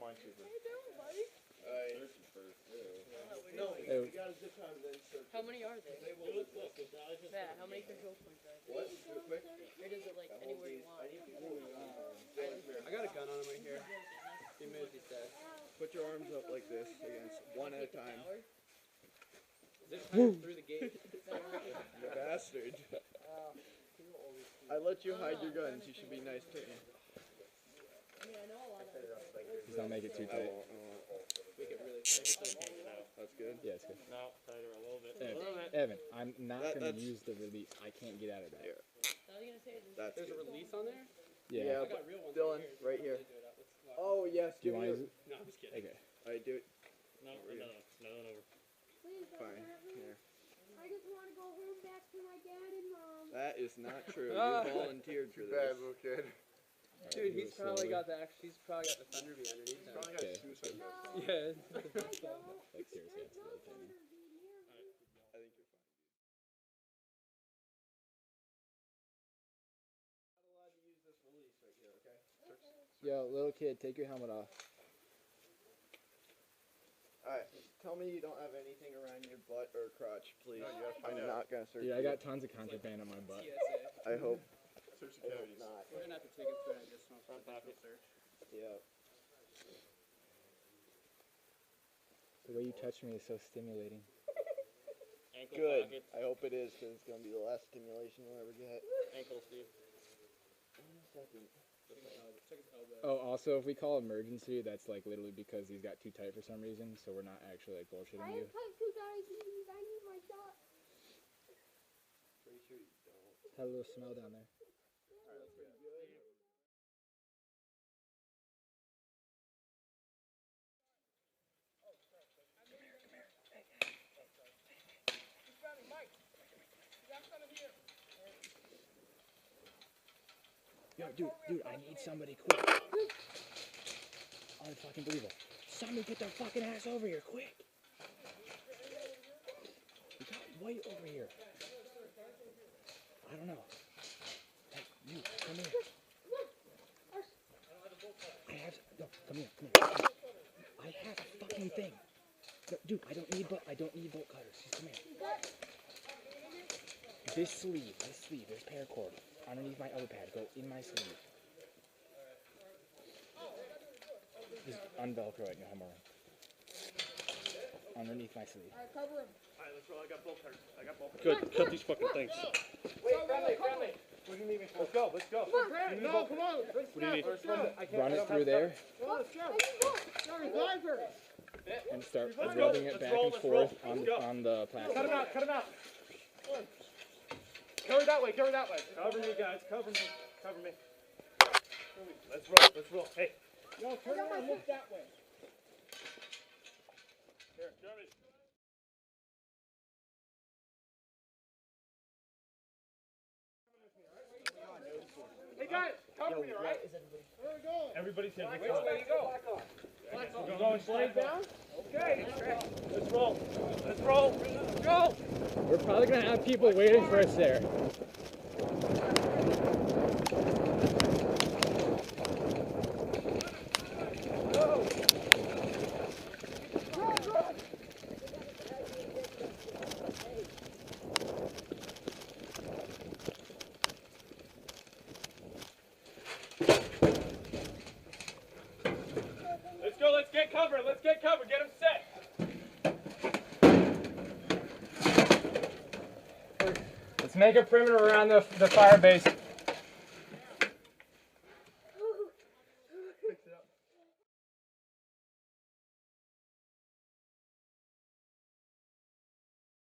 mine cheaper. No, we gotta zip time and then search. How many are there? Yeah, how many control points are there? What? Do it quick. Or does it like anywhere you want? I got a gun on him right here. Humidity test. Put your arms up like this against one at a time. This time through the gate. You bastard. I let you hide your guns. You should be nice to me. Just don't make it too tight. Make it really tight. That's good. Yeah, it's good. No, tighter a little bit. Evan, I'm not going to use the release. I can't get out of that. That's There's a good. release on there? Yeah. I got real ones Dylan, right here. Oh, yes. Do you Give want me to use it? No, I'm just kidding. Okay. Alright, do it. No, over. Fine. Here. I just want to go home back to my dad and mom. That is not true. You volunteered for this. Bad little kid. Dude, he's probably got the thunder bee underneath him. Probably got suicide vest. Yeah. Like, seriously, that's really funny. I think you're fine. Not allowed to use this release right here, okay? Yo, little kid, take your helmet off. Alright, tell me you don't have anything around your butt or crotch, please. I'm I know. not gonna search Dude, I you. got tons of contraband on my butt. TSA. I hope Search the cavities. not. We're gonna have to take him through an additional professional search. Yeah. The way you touch me is so stimulating. Ankle Good. pockets. I hope it is, because it's gonna be the last stimulation you'll ever get. Ankle, Steve. Second. Check his elbow. Oh, also, if we call emergency, that's like literally because he's got too tight for some reason, so we're not actually like bullshitting I you. have type 2 diabetes. I need my shot. Pretty sure you don't. Had a little smell down there. Yo, dude, I need somebody quick. Unfucking-believable. Somebody get their fucking ass over here, quick. We got White over here. I don't know. Hey, you, come here. No, come here. I have a fucking thing. No, dude, I don't need bolt cutters. Just come here. This sleeve, there's paracord underneath my elbow pad. Go in my sleeve. Just unvelcro it, no more. Underneath my sleeve. Alright, cover him. Alright, let's roll. I got bolt cutters. Good, cut these fucking things. Wait, friendly. What do you need me for? Let's go. Come on. No, come on. What do you need? Run it through there Let's go. and start rubbing it back and forth on the plastic. Cut him out. Carry that way. Cover me, guys. Cover me. Let's roll. Hey. Yo, turn around and look that way. Here, Jeremy. Hey guys, cover me, alright? Everybody's here. Which way you go? We're going straight down? Okay. Let's roll. Go! We're probably gonna have people waiting for us there. Let's go, let's get cover, get them set. Let's make a perimeter around the fire base.